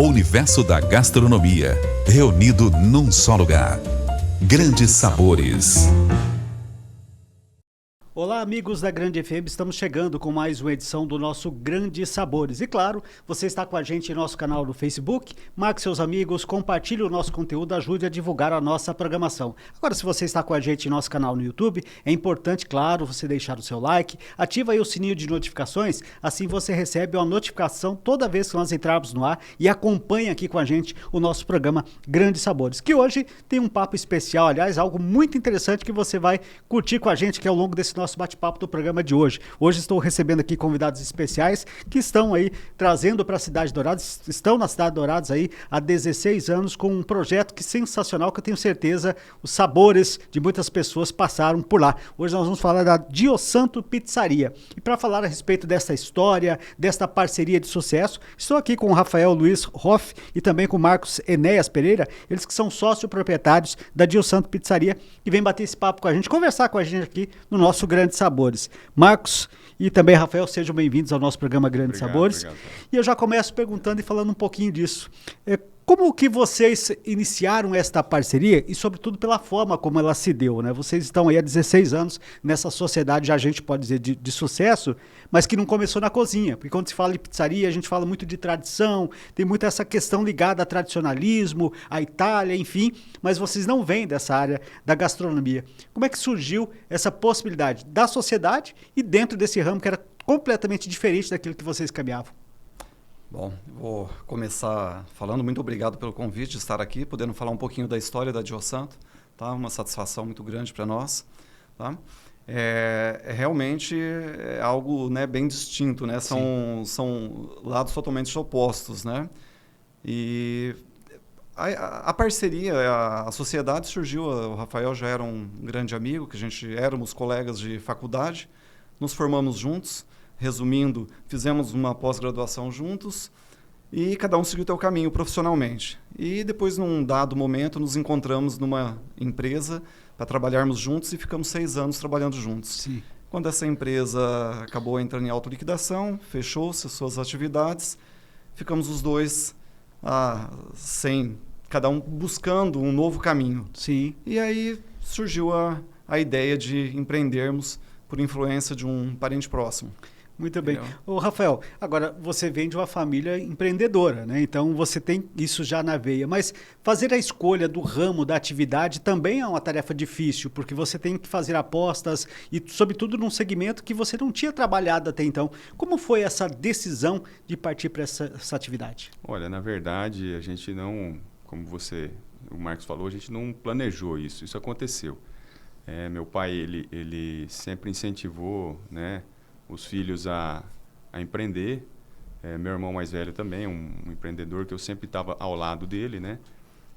O universo da gastronomia, reunido num só lugar. Grandes Sabores. Olá, amigos da Grande FM, estamos chegando com mais uma edição do nosso Grandes Sabores. E claro, você está com a gente em nosso canal no Facebook, marque seus amigos, compartilhe o nosso conteúdo, ajude a divulgar a nossa programação. Agora, se você está com a gente em nosso canal no YouTube, é importante, claro, você deixar o seu like, ativa aí o sininho de notificações, assim você recebe uma notificação toda vez que nós entrarmos no ar e acompanha aqui com a gente o nosso programa Grandes Sabores, que hoje tem um papo especial, aliás, algo muito interessante que você vai curtir com a gente, que é ao longo desse nosso bate-papo do programa de hoje. Hoje estou recebendo aqui convidados especiais que estão aí trazendo para a Cidade de Dourados, estão na Cidade de Dourados aí há 16 anos com um projeto que sensacional, que eu tenho certeza os sabores de muitas pessoas passaram por lá. Hoje nós vamos falar da Diosanto Pizzaria. E para falar a respeito dessa história, desta parceria de sucesso, estou aqui com o Rafael Luiz Hoff e também com o Marcos Enéas Pereira, eles que são sócio-proprietários da Diosanto Pizzaria, e vem bater esse papo com a gente, conversar com a gente aqui no nosso Grandes Sabores. Marcos e também Rafael, sejam bem-vindos ao nosso programa Grandes Sabores. Obrigado. E eu já começo perguntando e falando um pouquinho disso. Como que vocês iniciaram esta parceria e, sobretudo, pela forma como ela se deu, né? Vocês estão aí há 16 anos nessa sociedade, já a gente pode dizer, de sucesso, mas que não começou na cozinha. Porque quando se fala de pizzaria, a gente fala muito de tradição, tem muito essa questão ligada a tradicionalismo, a Itália, enfim, mas vocês não vêm dessa área da gastronomia. Como é que surgiu essa possibilidade da sociedade e dentro desse ramo que era completamente diferente daquilo que vocês caminhavam? Bom, vou começar falando, muito obrigado pelo convite de estar aqui, podendo falar um pouquinho da história da Diosanto, tá? Uma satisfação muito grande para nós, tá? Realmente algo, né, bem distinto, né? São lados totalmente opostos, né? E a parceria, a sociedade surgiu, o Rafael já era um grande amigo, que a gente éramos colegas de faculdade, nos formamos juntos. Resumindo, fizemos uma pós-graduação juntos e cada um seguiu o seu caminho profissionalmente. E depois, num dado momento, nos encontramos numa empresa para trabalharmos juntos e ficamos 6 anos trabalhando juntos. Sim. Quando essa empresa acabou entrando em autoliquidação, fechou-se as suas atividades, ficamos os dois sem, cada um buscando um novo caminho. Sim. E aí surgiu a ideia de empreendermos por influência de um parente próximo. Muito bem. Ô, Rafael, agora você vem de uma família empreendedora, né? Então você tem isso já na veia, mas fazer a escolha do ramo da atividade também é uma tarefa difícil, porque você tem que fazer apostas e, sobretudo, num segmento que você não tinha trabalhado até então. Como foi essa decisão de partir para essa atividade? Olha, na verdade, a gente não, como o Marcos falou, a gente não planejou isso. Isso aconteceu. Meu pai, ele sempre incentivou, né, os filhos a empreender. Meu irmão mais velho também, um empreendedor que eu sempre estava ao lado dele, né?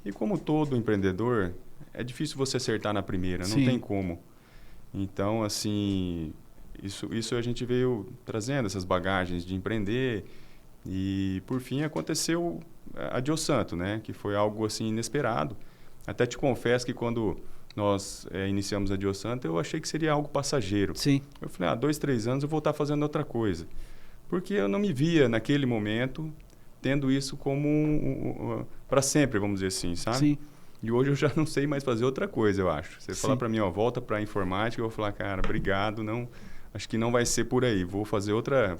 E como todo empreendedor, é difícil você acertar na primeira, não tem como. Então, assim, isso a gente veio trazendo, essas bagagens de empreender. E, por fim, aconteceu a Diosanto, né? Que foi algo, assim, inesperado. Até te confesso que quando nós iniciamos a Diosanto, eu achei que seria algo passageiro. Sim. Eu falei, 2, 3 anos eu vou estar fazendo outra coisa. Porque eu não me via, naquele momento, tendo isso como para sempre, vamos dizer assim, sabe? Sim. E hoje eu já não sei mais fazer outra coisa, eu acho. Você falar para mim, volta para a informática, eu vou falar, cara, obrigado, não... Acho que não vai ser por aí. Vou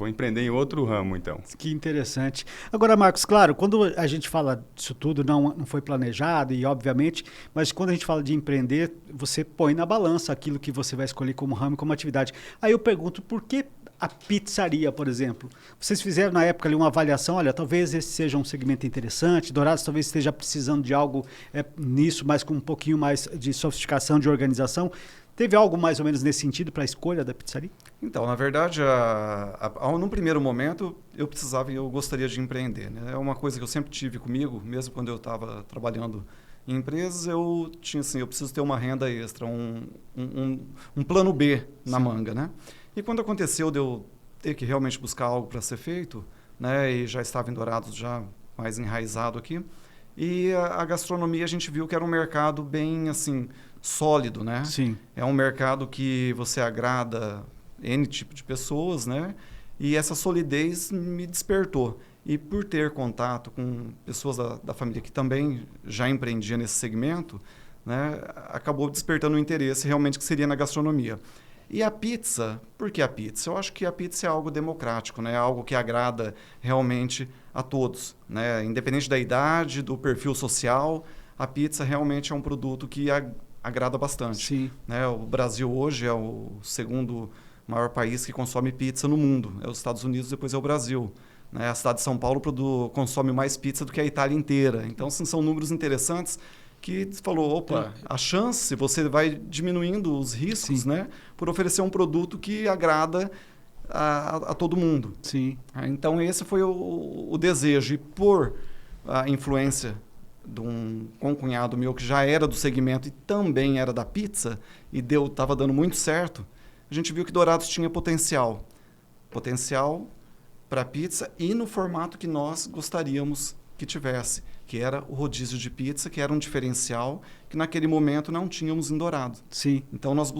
empreender em outro ramo, então. Que interessante. Agora, Marcos, claro, quando a gente fala disso tudo, não foi planejado, e obviamente, mas quando a gente fala de empreender, você põe na balança aquilo que você vai escolher como ramo e como atividade. Aí eu pergunto, por que a pizzaria, por exemplo? Vocês fizeram na época ali uma avaliação, olha, talvez esse seja um segmento interessante, Dourados talvez esteja precisando de algo nisso, mas com um pouquinho mais de sofisticação, de organização. Teve algo mais ou menos nesse sentido para a escolha da pizzaria? Então, na verdade, num primeiro momento, eu gostaria de empreender, né? É uma coisa que eu sempre tive comigo, mesmo quando eu estava trabalhando em empresas, eu tinha assim, eu preciso ter uma renda extra, um plano B na manga, né? E quando aconteceu de eu ter que realmente buscar algo para ser feito, né? E já estava em Dourados, já mais enraizado aqui, e a gastronomia a gente viu que era um mercado bem assim sólido, né? Sim. É um mercado que você agrada N tipo de pessoas, né? E essa solidez me despertou. E por ter contato com pessoas da família que também já empreendia nesse segmento, né, acabou despertando um interesse realmente que seria na gastronomia. E a pizza, por que a pizza? Eu acho que a pizza é algo democrático, né? Algo que agrada realmente a todos, né? Independente da idade, do perfil social, a pizza realmente é um produto que agrada bastante. Sim. Né? O Brasil hoje é o segundo maior país que consome pizza no mundo. É os Estados Unidos, depois é o Brasil. Né? A cidade de São Paulo consome mais pizza do que a Itália inteira. Então, assim, são números interessantes que falou, opa, a chance, você vai diminuindo os riscos, né, por oferecer um produto que agrada a todo mundo. Sim. Então, esse foi o desejo. E por a influência de um concunhado meu que já era do segmento e também era da pizza, e estava dando muito certo, a gente viu que Dourados tinha potencial. Potencial para pizza e no formato que nós gostaríamos que tivesse, que era o rodízio de pizza, que era um diferencial que naquele momento não tínhamos em Dourados. Sim. Então nós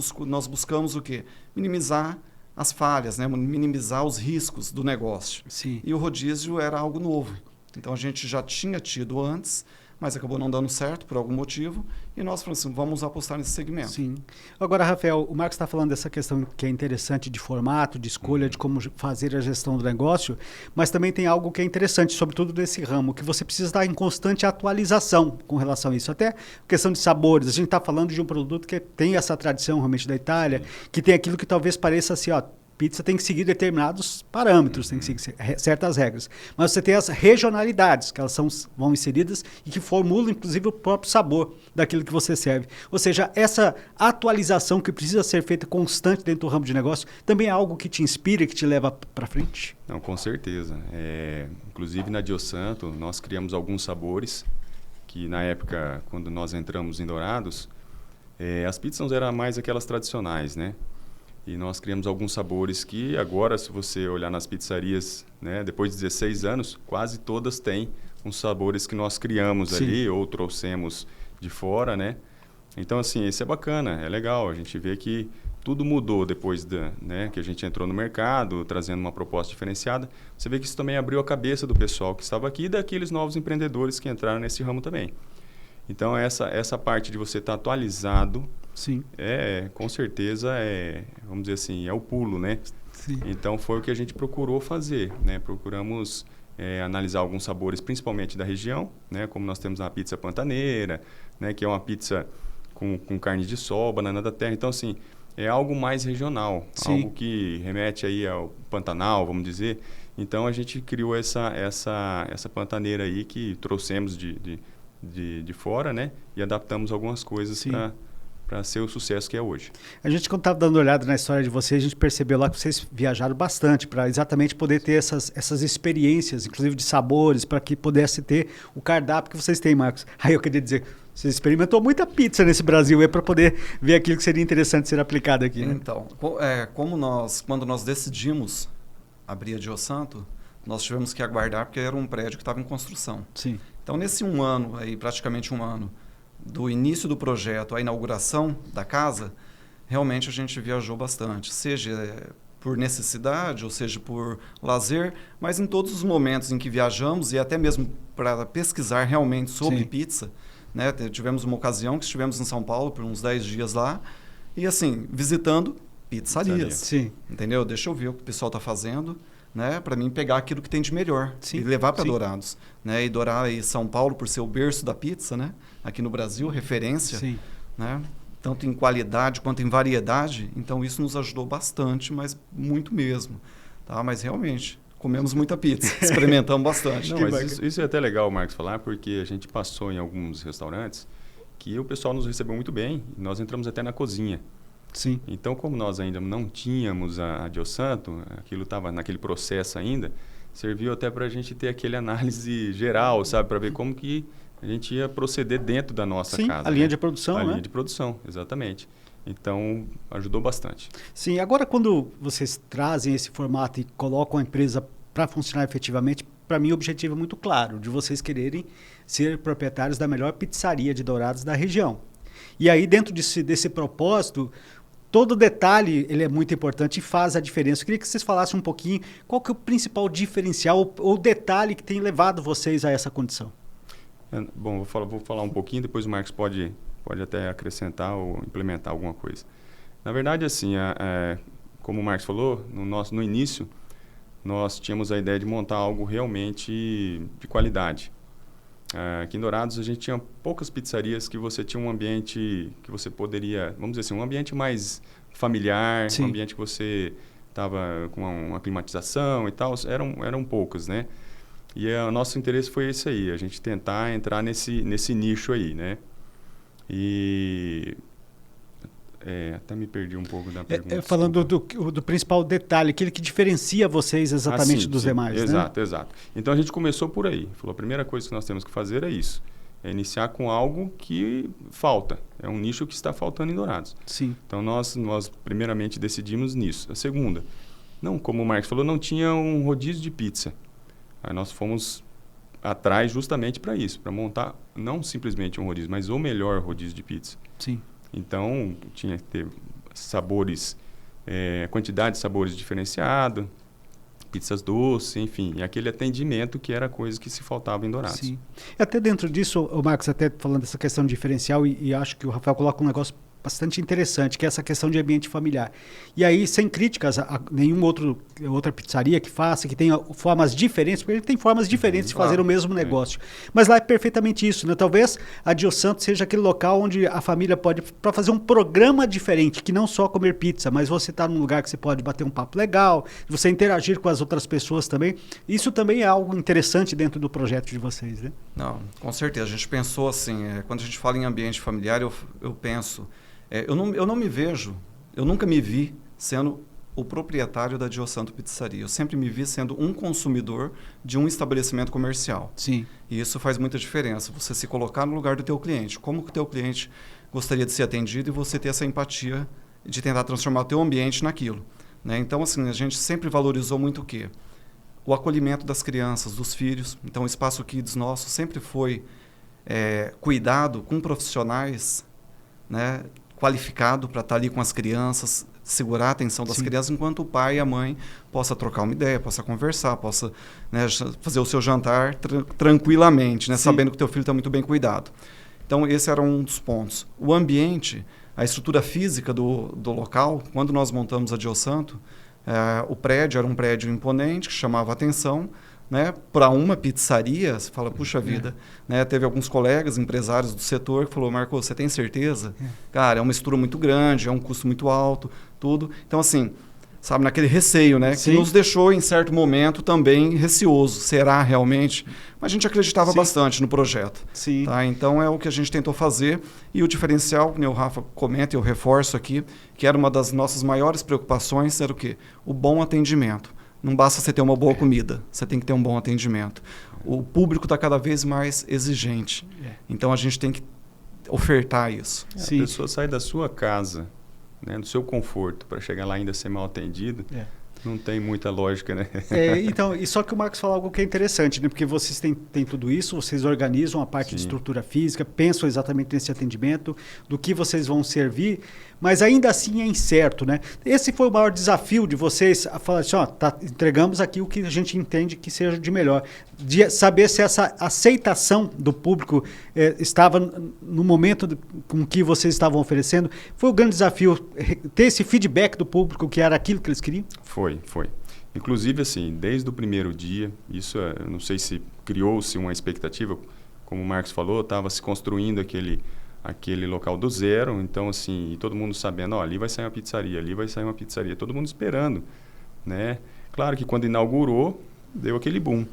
buscamos o quê? Minimizar as falhas, né? Minimizar os riscos do negócio. Sim. E o rodízio era algo novo. Então a gente já tinha tido antes, mas acabou não dando certo por algum motivo, e nós falamos assim, vamos apostar nesse segmento. Sim. Agora, Rafael, o Marcos está falando dessa questão que é interessante de formato, de escolha, de como fazer a gestão do negócio, mas também tem algo que é interessante, sobretudo nesse ramo, que você precisa estar em constante atualização com relação a isso. Até questão de sabores, a gente está falando de um produto que tem essa tradição realmente da Itália, que tem aquilo que talvez pareça assim, ó, pizza tem que seguir determinados parâmetros, tem que seguir certas regras. Mas você tem as regionalidades, que elas vão inseridas e que formulam, inclusive, o próprio sabor daquilo que você serve. Ou seja, essa atualização que precisa ser feita constante dentro do ramo de negócio também é algo que te inspira, que te leva para frente? Não, com certeza. Inclusive, na Diosanto, nós criamos alguns sabores que, na época, quando nós entramos em Dourados, as pizzas eram mais aquelas tradicionais, né? E nós criamos alguns sabores que agora, se você olhar nas pizzarias, né, depois de 16 anos, quase todas têm uns sabores que nós criamos ali ou trouxemos de fora, né? Então, assim, isso é bacana, é legal. A gente vê que tudo mudou depois né, que a gente entrou no mercado, trazendo uma proposta diferenciada. Você vê que isso também abriu a cabeça do pessoal que estava aqui e daqueles novos empreendedores que entraram nesse ramo também. Então, essa parte de você estar atualizado, sim, com certeza, vamos dizer assim, é o pulo, né? Sim. Então, foi o que a gente procurou fazer, né? Procuramos analisar alguns sabores, principalmente da região, né? Como nós temos a pizza pantaneira, né? Que é uma pizza com carne de sol, banana da terra. Então, assim, é algo mais regional, sim, algo que remete aí ao Pantanal, vamos dizer. Então, a gente criou essa pantaneira aí que trouxemos de fora, né? E adaptamos algumas coisas para ser o sucesso que é hoje. A gente, quando estava dando uma olhada na história de vocês, a gente percebeu lá que vocês viajaram bastante para exatamente poder ter essas experiências, inclusive de sabores, para que pudesse ter o cardápio que vocês têm, Marcos. Aí eu queria dizer, você experimentou muita pizza nesse Brasil, para poder ver aquilo que seria interessante ser aplicado aqui. Né? Então, quando nós decidimos abrir a Diosanto, nós tivemos que aguardar, porque era um prédio que estava em construção. Sim. Então, nesse 1 ano, praticamente 1 ano, do início do projeto à inauguração da casa, realmente a gente viajou bastante, seja por necessidade ou seja por lazer, mas em todos os momentos em que viajamos e até mesmo para pesquisar realmente sobre pizza, né? Tivemos uma ocasião que estivemos em São Paulo por uns 10 dias lá e assim, visitando pizzarias. Sim. Entendeu? Deixa eu ver o que o pessoal está fazendo, né, para mim pegar aquilo que tem de melhor e levar para Dourados, né, e São Paulo por ser o berço da pizza, né, aqui no Brasil, referência, né, tanto em qualidade quanto em variedade, então isso nos ajudou bastante, mas muito mesmo, tá? Mas realmente comemos muita pizza, experimentamos bastante. Não, mas isso é até legal, Marcos, falar, porque a gente passou em alguns restaurantes que o pessoal nos recebeu muito bem, e nós entramos até na cozinha. Sim. Então, como nós ainda não tínhamos a Diosanto, aquilo estava naquele processo ainda, serviu até para a gente ter aquele análise geral, sabe? Para ver como que a gente ia proceder dentro da nossa casa. A linha de produção, A né? linha de produção, exatamente. Então, ajudou bastante. Sim, agora quando vocês trazem esse formato e colocam a empresa para funcionar efetivamente, para mim o objetivo é muito claro, de vocês quererem ser proprietários da melhor pizzaria de Dourados da região. E aí, dentro desse propósito, todo detalhe ele é muito importante e faz a diferença. Eu queria que vocês falassem um pouquinho qual que é o principal diferencial ou detalhe que tem levado vocês a essa condição. Bom, vou falar um pouquinho, depois o Marcos pode até acrescentar ou implementar alguma coisa. Na verdade, assim, como o Marcos falou, no início, nós tínhamos a ideia de montar algo realmente de qualidade. Aqui em Dourados, a gente tinha poucas pizzarias que você tinha um ambiente que você poderia, vamos dizer assim, um ambiente mais familiar, Sim. um ambiente que você estava com uma climatização e tal, eram poucas, né? E o nosso interesse foi esse aí, a gente tentar entrar nesse nicho aí, né? E... até me perdi um pouco da pergunta. Falando do principal detalhe, aquele que diferencia vocês exatamente dos demais, exato, né? Exato. Então a gente começou por aí. Falou, a primeira coisa que nós temos que fazer é isso. É iniciar com algo que falta. É um nicho que está faltando em Dourados. Sim. Então nós primeiramente decidimos nisso. A segunda, como o Marcos falou, não tinha um rodízio de pizza. Aí nós fomos atrás justamente para isso, para montar não simplesmente um rodízio, mas o melhor rodízio de pizza. Sim. Então, tinha que ter sabores, quantidade de sabores diferenciada, pizzas doces, enfim, e aquele atendimento que era coisa que se faltava em Dourados. Sim. E até dentro disso, o Marcos, até falando dessa questão de diferencial, e acho que o Rafael coloca um negócio bastante interessante, que é essa questão de ambiente familiar. E aí, sem críticas a nenhuma outra pizzaria que faça, que tenha formas diferentes, porque ele tem formas diferentes de fazer o mesmo negócio. Mas lá é perfeitamente isso, né? Talvez a Dio Santos seja aquele local onde a família pode, para fazer um programa diferente, que não só comer pizza, mas você está num lugar que você pode bater um papo legal, você interagir com as outras pessoas também. Isso também é algo interessante dentro do projeto de vocês, né? Não, com certeza. A gente pensou assim, quando a gente fala em ambiente familiar, eu penso... eu não me vejo, eu nunca me vi sendo o proprietário da Dio Santo Pizzaria. Eu sempre me vi sendo um consumidor de um estabelecimento comercial. Sim. E isso faz muita diferença, você se colocar no lugar do teu cliente. Como que o teu cliente gostaria de ser atendido e você ter essa empatia de tentar transformar o teu ambiente naquilo, né? Então, assim, a gente sempre valorizou muito o quê? O acolhimento das crianças, dos filhos. Então, o Espaço Kids nosso sempre foi cuidado com profissionais, né, qualificado para estar ali com as crianças, segurar a atenção das crianças, enquanto o pai e a mãe possa trocar uma ideia, possa conversar, possa, né, fazer o seu jantar tranquilamente, né, sabendo que o teu filho está muito bem cuidado. Então, esse era um dos pontos. O ambiente, a estrutura física do local, quando nós montamos a Dio Santo, o prédio era um prédio imponente, que chamava a atenção, né, para uma pizzaria. Você fala, puxa vida, né, teve alguns colegas, empresários do setor, que falou, Marco, você tem certeza? Cara, é uma estrutura muito grande, é um custo muito alto, tudo. Então, assim, sabe, naquele receio, né, que nos deixou, em certo momento, também receoso. Será realmente? Mas a gente acreditava bastante no projeto. Sim. Tá? Então, é o que a gente tentou fazer. E o diferencial, que o Rafa comenta e eu reforço aqui, que era uma das nossas maiores preocupações, era o quê? O bom atendimento. Não basta você ter uma boa comida, você tem que ter um bom atendimento. O público está cada vez mais exigente. Então, a gente tem que ofertar isso. A pessoa sai da sua casa, né, do seu conforto, para chegar lá e ainda ser mal atendido. Não tem muita lógica, né? Então, e só que o Marcos falou algo que é interessante, né? Porque vocês têm tudo isso, vocês organizam a parte de estrutura física, pensam exatamente nesse atendimento, do que vocês vão servir, mas ainda assim é incerto, né? Esse foi o maior desafio de vocês, a falar assim, entregamos aqui o que a gente entende que seja de melhor. De saber se essa aceitação do público estava no momento com que vocês estavam oferecendo. Foi o grande desafio, ter esse feedback do público, que era aquilo que eles queriam? Foi. Inclusive, assim, desde o primeiro dia, isso, eu não sei se criou-se uma expectativa, como o Marcos falou, estava se construindo aquele local do zero, então, assim, e todo mundo sabendo, ali vai sair uma pizzaria, ali vai sair uma pizzaria, todo mundo esperando, né? Claro que quando inaugurou, deu aquele boom.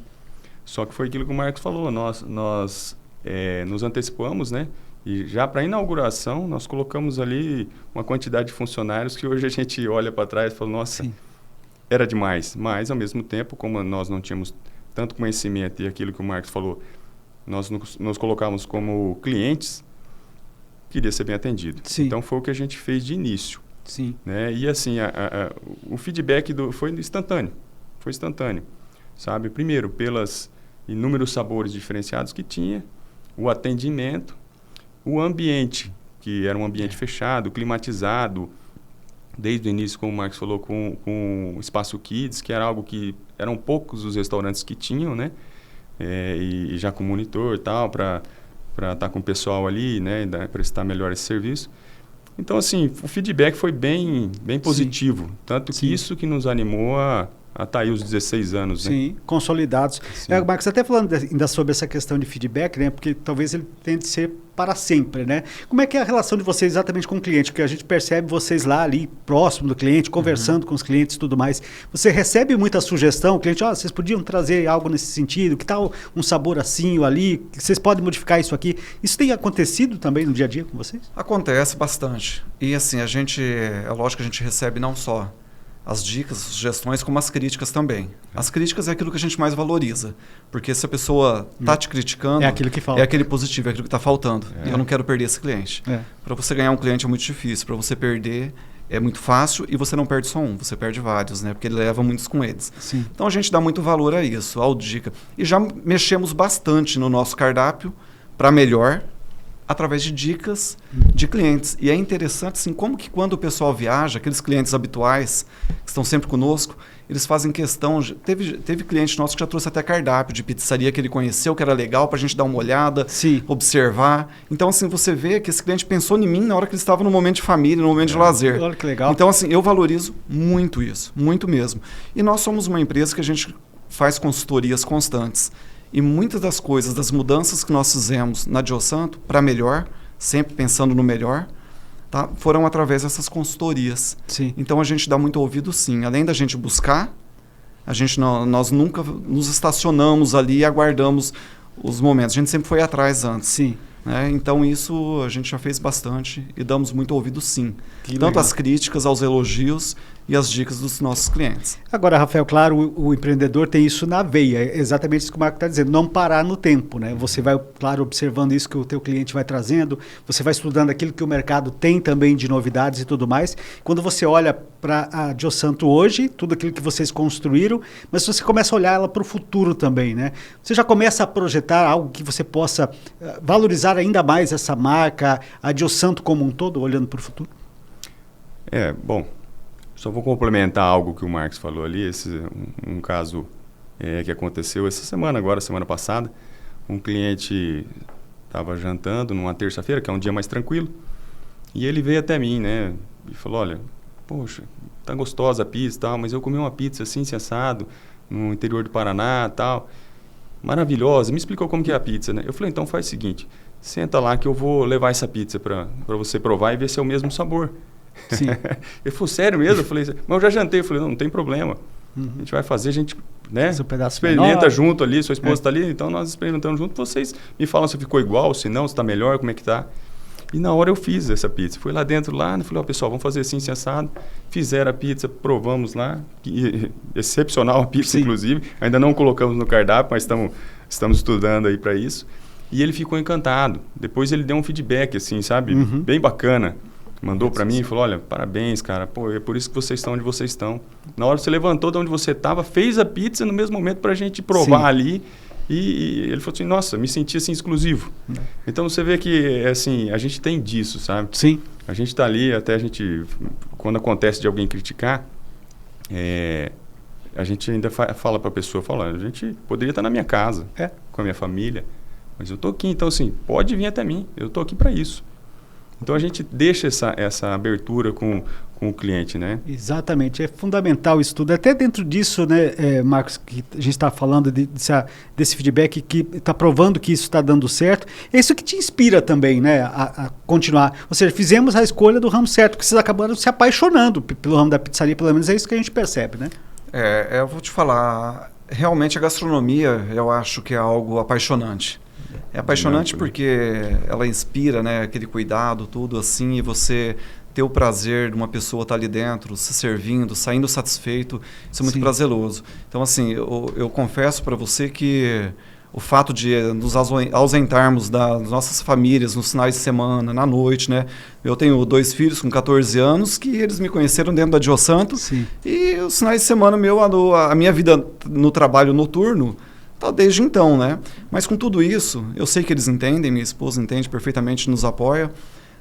Só que foi aquilo que o Marcos falou, nós nos antecipamos, né? E já para a inauguração, nós colocamos ali uma quantidade de funcionários que hoje a gente olha para trás e fala, nossa, era demais. Mas, ao mesmo tempo, como nós não tínhamos tanto conhecimento e aquilo que o Marcos falou, nós nos colocamos como clientes, queria ser bem atendido. Então, foi o que a gente fez de início. Né? E, assim, o feedback foi instantâneo. Foi instantâneo, sabe? Primeiro, pelos inúmeros sabores diferenciados que tinha, o atendimento, o ambiente, que era um ambiente fechado, climatizado, desde o início, como o Marcos falou, com o Espaço Kids, que era algo que eram poucos os restaurantes que tinham, né? E já com monitor e tal, para estar com o pessoal ali, né? E prestar melhor esse serviço. Então, assim, o feedback foi bem positivo. Sim. Tanto que isso que nos animou a estar aí os 16 anos, né? Sim, consolidados. Marcos, até falando ainda sobre essa questão de feedback, né? Porque talvez ele tende a ser para sempre, né? Como é que é a relação de vocês exatamente com o cliente? Porque a gente percebe vocês lá ali, próximo do cliente, conversando com os clientes e tudo mais. Você recebe muita sugestão? O cliente, vocês podiam trazer algo nesse sentido? Que tal um sabor assim ou ali? Vocês podem modificar isso aqui? Isso tem acontecido também no dia a dia com vocês? Acontece bastante. E assim, é lógico que a gente recebe não só as dicas, as sugestões, como as críticas também. As críticas é aquilo que a gente mais valoriza. Porque se a pessoa está te criticando, é aquilo que falta. É aquele positivo, é aquilo que está faltando. E eu não quero perder esse cliente. Para você ganhar um cliente é muito difícil. Para você perder é muito fácil e você não perde só um, você perde vários, né? Porque ele leva muitos com eles. Sim. Então a gente dá muito valor a isso, ao dica. E já mexemos bastante no nosso cardápio para melhor, através de dicas de clientes. E é interessante, assim, como que quando o pessoal viaja, aqueles clientes habituais que estão sempre conosco, eles fazem questão... Teve cliente nosso que já trouxe até cardápio de pizzaria que ele conheceu, que era legal para a gente dar uma olhada, observar. Então, assim, você vê que esse cliente pensou em mim na hora que ele estava no momento de família, no momento de lazer. Olha que legal. Então, assim, eu valorizo muito isso, muito mesmo. E nós somos uma empresa que a gente faz consultorias constantes. E muitas das coisas, das mudanças que nós fizemos na Diosanto, para melhor, sempre pensando no melhor, tá? Foram através dessas consultorias. Sim. Então a gente dá muito ouvido, sim. Além da gente buscar, nós nunca nos estacionamos ali e aguardamos os momentos. A gente sempre foi atrás antes. Sim. Né? Então isso a gente já fez bastante e damos muito ouvido, sim. Que Tanto legal. as críticas, aos elogios e as dicas dos nossos clientes. Agora, Rafael, claro, o empreendedor tem isso na veia, é exatamente isso que o Marco está dizendo, não parar no tempo, né? Você vai, claro, observando isso que o teu cliente vai trazendo, você vai estudando aquilo que o mercado tem também de novidades e tudo mais. Quando você olha para a Diosanto hoje, tudo aquilo que vocês construíram, mas você começa a olhar ela para o futuro também, né? Você já começa a projetar algo que você possa valorizar ainda mais essa marca, a Diosanto como um todo, olhando para o futuro? Bom, só vou complementar algo que o Marcos falou ali, um caso que aconteceu essa semana agora, semana passada. Um cliente estava jantando numa terça-feira, que é um dia mais tranquilo, e ele veio até mim, né, e falou, olha, poxa, tá gostosa a pizza e tal, mas eu comi uma pizza assim, assado, no interior do Paraná e tal, maravilhosa, me explicou como que é a pizza, né? Eu falei, então faz o seguinte, senta lá que eu vou levar essa pizza para você provar e ver se é o mesmo sabor. Sim. Ele falou, sério mesmo? Eu falei, mas eu já jantei. Eu falei, não tem problema. A gente vai fazer, a gente, né, experimenta junto ali, sua esposa está ali, então nós experimentamos junto, vocês me falam se ficou igual, se não, se está melhor, como é que tá. E na hora eu fiz essa pizza. Fui lá dentro, falei, pessoal, vamos fazer assim, assado. Fizeram a pizza, provamos lá. Excepcional a pizza, inclusive. Ainda não colocamos no cardápio, mas estamos estudando aí para isso. E ele ficou encantado. Depois ele deu um feedback, assim, sabe? Bem bacana. Mandou para mim e falou, olha, parabéns, cara. Pô, é por isso que vocês estão onde vocês estão. Na hora que você levantou de onde você estava, fez a pizza no mesmo momento para a gente provar ali. E ele falou assim, nossa, me senti assim exclusivo. Então você vê que assim, a gente tem disso, sabe? Sim. A gente está ali, até a gente, quando acontece de alguém criticar, a gente ainda fala para a pessoa, a gente poderia estar na minha casa, com a minha família, mas eu estou aqui, então assim, pode vir até mim, eu estou aqui para isso. Então a gente deixa essa abertura com o cliente, né? Exatamente, é fundamental isso tudo. Até dentro disso, né, Marcos, que a gente está falando desse feedback que está provando que isso está dando certo. É isso que te inspira também, né, a continuar. Ou seja, fizemos a escolha do ramo certo, porque vocês acabaram se apaixonando pelo ramo da pizzaria, pelo menos é isso que a gente percebe, né? Eu vou te falar, realmente a gastronomia eu acho que é algo apaixonante. É apaixonante porque ela inspira, né, aquele cuidado, tudo assim, e você ter o prazer de uma pessoa estar ali dentro, se servindo, saindo satisfeito, isso é muito prazeroso. Então, assim, eu confesso para você que o fato de nos ausentarmos das nossas famílias nos finais de semana, na noite, né? Eu tenho 2 filhos com 14 anos que eles me conheceram dentro da Diosanto. E os finais de semana a minha vida no trabalho noturno, tá desde então, né? Mas com tudo isso, eu sei que eles entendem, minha esposa entende perfeitamente, nos apoia,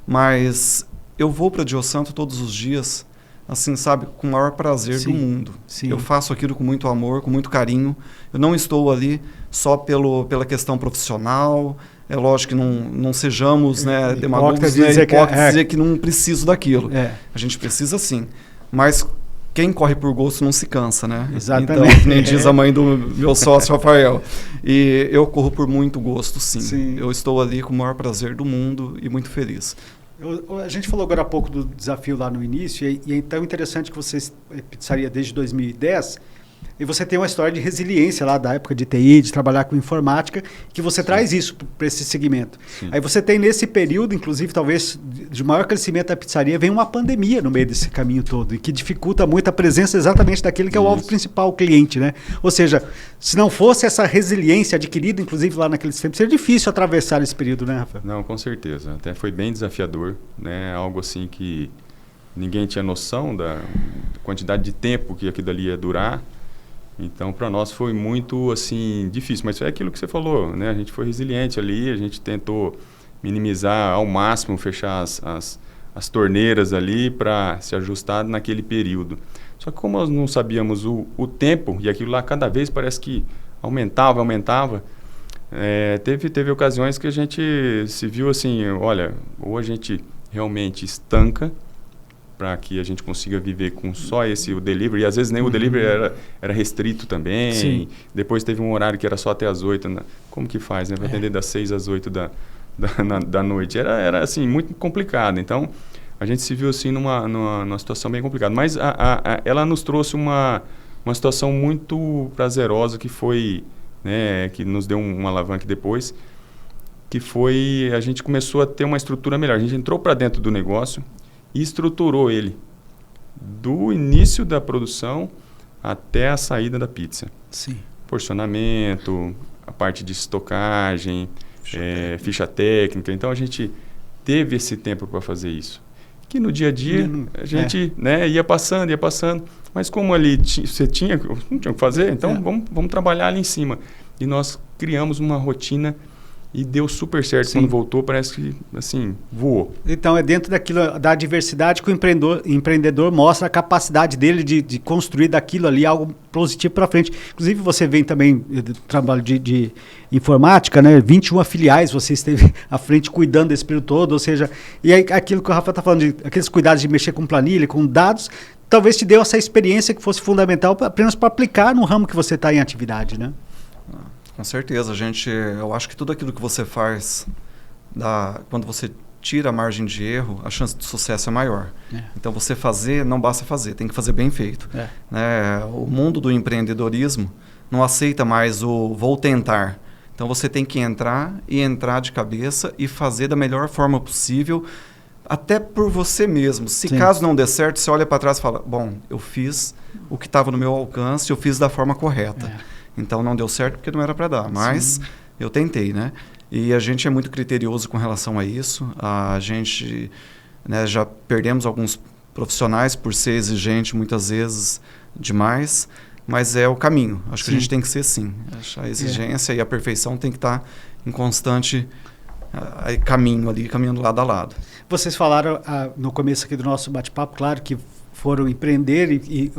mas eu vou para a Diosanto todos os dias assim, sabe, com o maior prazer do mundo. Sim. Eu faço aquilo com muito amor, com muito carinho. Eu não estou ali só pela questão profissional. É lógico que não sejamos, né, demagogos, né, hipócritas, dizer que não preciso daquilo. A gente precisa sim, mas quem corre por gosto não se cansa, né? Exatamente. Então, nem diz a mãe do meu sócio, Rafael. E eu corro por muito gosto, sim. Eu estou ali com o maior prazer do mundo e muito feliz. A gente falou agora há pouco do desafio lá no início, e é tão interessante que vocês pizzaria desde 2010, e você tem uma história de resiliência lá da época de TI, de trabalhar com informática, que você traz isso para esse segmento. Sim. Aí você tem nesse período, inclusive, talvez de maior crescimento da pizzaria, vem uma pandemia no meio desse caminho todo, e que dificulta muito a presença exatamente daquele que é o alvo principal, o cliente, né? Ou seja, se não fosse essa resiliência adquirida, inclusive lá naqueles tempos, seria difícil atravessar esse período, né, Rafael? Não, com certeza. Até foi bem desafiador, né? Algo assim que ninguém tinha noção da quantidade de tempo que aquilo ali ia durar. Então, para nós foi muito, assim, difícil. Mas é aquilo que você falou, né? A gente foi resiliente ali, a gente tentou minimizar ao máximo, fechar as torneiras ali para se ajustar naquele período. Só que como nós não sabíamos o tempo, e aquilo lá cada vez parece que aumentava, teve ocasiões que a gente se viu assim, olha, ou a gente realmente estanca, para que a gente consiga viver com só o delivery. E às vezes nem o delivery era restrito também. Sim. Depois teve um horário que era só até as 8. Como que faz, né? Para atender das 6 às 8 da noite. Era assim, muito complicado. Então, a gente se viu assim numa situação bem complicada. Mas ela nos trouxe uma situação muito prazerosa que foi, né, que nos deu uma alavanca depois, que foi, a gente começou a ter uma estrutura melhor. A gente entrou para dentro do negócio e estruturou ele do início da produção até a saída da pizza. Sim. Porcionamento, a parte de estocagem, ficha técnica. Então a gente teve esse tempo para fazer isso. Que no dia a dia a gente ia passando. Mas como ali não tinha o que fazer, então vamos trabalhar ali em cima. E nós criamos uma rotina e deu super certo. Sim. Quando voltou, parece que, assim, voou. Então, é dentro daquilo, da diversidade que o empreendedor mostra a capacidade dele de construir daquilo ali algo positivo para frente. Inclusive, você vem também do trabalho de informática, né? 21 filiais você esteve à frente cuidando desse período todo, ou seja, e aí, aquilo que o Rafa está falando, aqueles cuidados de mexer com planilha, com dados, talvez te deu essa experiência que fosse fundamental apenas para aplicar no ramo que você está em atividade, né? Com certeza, eu acho que tudo aquilo que você faz, quando você tira a margem de erro, a chance de sucesso é maior. Então, você não basta fazer, tem que fazer bem feito. Né? O mundo do empreendedorismo não aceita mais o vou tentar. Então, você tem que entrar de cabeça e fazer da melhor forma possível, até por você mesmo. Se caso não der certo, você olha para trás e fala, bom, eu fiz o que estava no meu alcance, eu fiz da forma correta. Então, não deu certo porque não era para dar, mas eu tentei, né? E a gente é muito criterioso com relação a isso. A gente, né, já perdemos alguns profissionais por ser exigente, muitas vezes, demais, mas é o caminho. Acho que a gente tem que ser sim. A exigência e a perfeição tem que estar em constante caminhando lado a lado. Vocês falaram no começo aqui do nosso bate-papo, claro, que foram empreender e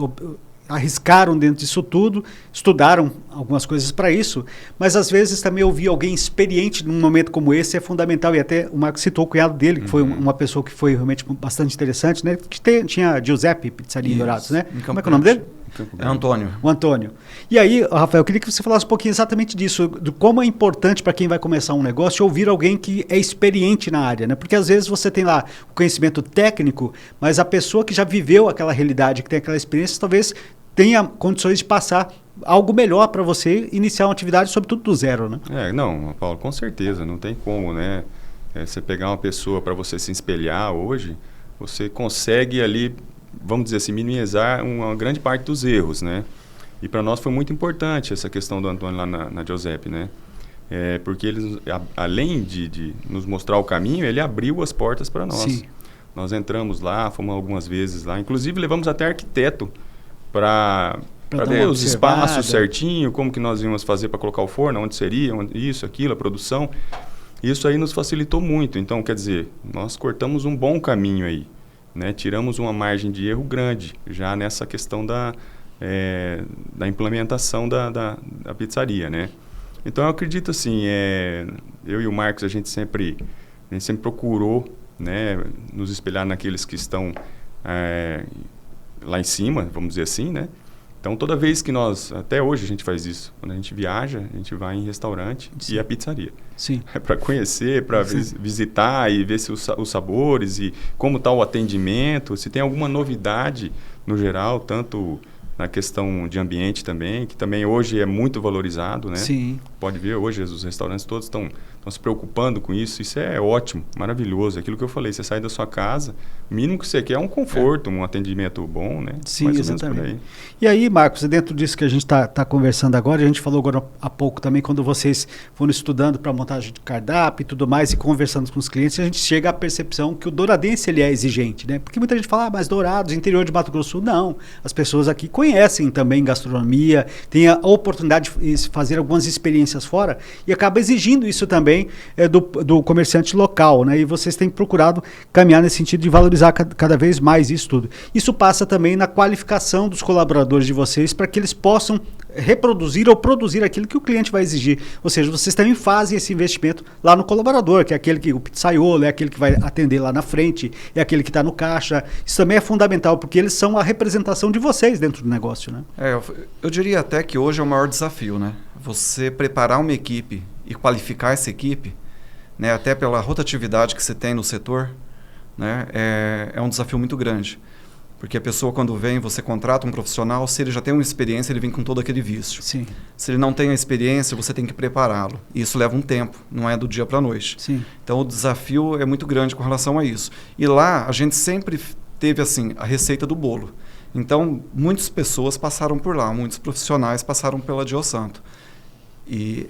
arriscaram dentro disso tudo, estudaram algumas coisas para isso, mas às vezes também ouvir alguém experiente num momento como esse é fundamental, e até o Marcos citou o cunhado dele, que foi uma pessoa que foi realmente bastante interessante, né? Que tinha Giuseppe Pizzaria em Dourados, né? Como é que é o nome dele? É Antônio. O Antônio. E aí, Rafael, eu queria que você falasse um pouquinho exatamente disso, de como é importante para quem vai começar um negócio ouvir alguém que é experiente na área, né? Porque às vezes você tem lá o conhecimento técnico, mas a pessoa que já viveu aquela realidade, que tem aquela experiência, talvez tenha condições de passar algo melhor para você iniciar uma atividade, sobretudo do zero, né? Não, Paulo, com certeza, não tem como, né? Você pegar uma pessoa para você se espelhar hoje, você consegue ali, vamos dizer assim, minimizar uma grande parte dos erros, né? E para nós foi muito importante essa questão do Antônio lá na Giuseppe, né? Porque ele, além de nos mostrar o caminho, ele abriu as portas para nós. Sim. Nós entramos lá, fomos algumas vezes lá, inclusive levamos até arquiteto para ver os espaços certinho, como que nós íamos fazer para colocar o forno, onde seria, isso, aquilo, a produção. Isso aí nos facilitou muito. Então, quer dizer, nós cortamos um bom caminho aí. né, tiramos uma margem de erro grande já nessa questão da implementação da pizzaria, né? Então eu acredito assim, eu e o Marcos a gente sempre procurou, né, nos espelhar naqueles que estão lá em cima, vamos dizer assim, né? Então toda vez que até hoje a gente faz isso, quando a gente viaja, a gente vai em restaurante e a pizzaria. Sim. É para conhecer, para visitar e ver se os sabores e como está o atendimento, se tem alguma novidade no geral, tanto na questão de ambiente também, que também hoje é muito valorizado, né? Sim. Pode ver, hoje os restaurantes todos estão se preocupando com isso. Isso é ótimo, maravilhoso. Aquilo que eu falei, você sai da sua casa, o mínimo que você quer é um conforto, um atendimento bom, né? Sim, mais ou menos exatamente. por aí. E aí, Marcos, dentro disso que a gente está conversando agora, a gente falou agora há pouco também, quando vocês foram estudando para montagem de cardápio e tudo mais, e conversando com os clientes, a gente chega à percepção que o douradense ele é exigente, né? Porque muita gente fala, mas Dourados, interior de Mato Grosso, não. As pessoas aqui conhecem também gastronomia, têm a oportunidade de fazer algumas experiências fora e acaba exigindo isso também do comerciante local, né? E vocês têm procurado caminhar nesse sentido de valorizar cada vez mais isso tudo. Isso passa também na qualificação dos colaboradores de vocês para que eles possam reproduzir ou produzir aquilo que o cliente vai exigir. Ou seja, vocês também fazem esse investimento lá no colaborador, que é aquele que o pizzaiolo, é aquele que vai atender lá na frente, é aquele que está no caixa. Isso também é fundamental, porque eles são a representação de vocês dentro do negócio, né? Eu diria até que hoje é o maior desafio, né? Você preparar uma equipe e qualificar essa equipe, né? Até pela rotatividade que você tem no setor, né? É um desafio muito grande. Porque a pessoa, quando vem, você contrata um profissional, se ele já tem uma experiência, ele vem com todo aquele vício. Sim. Se ele não tem a experiência, você tem que prepará-lo. E isso leva um tempo, não é do dia para a noite. Sim. Então, o desafio é muito grande com relação a isso. E lá, a gente sempre teve, assim, a receita do bolo. Então, muitas pessoas passaram por lá, muitos profissionais passaram pela Diosanto. E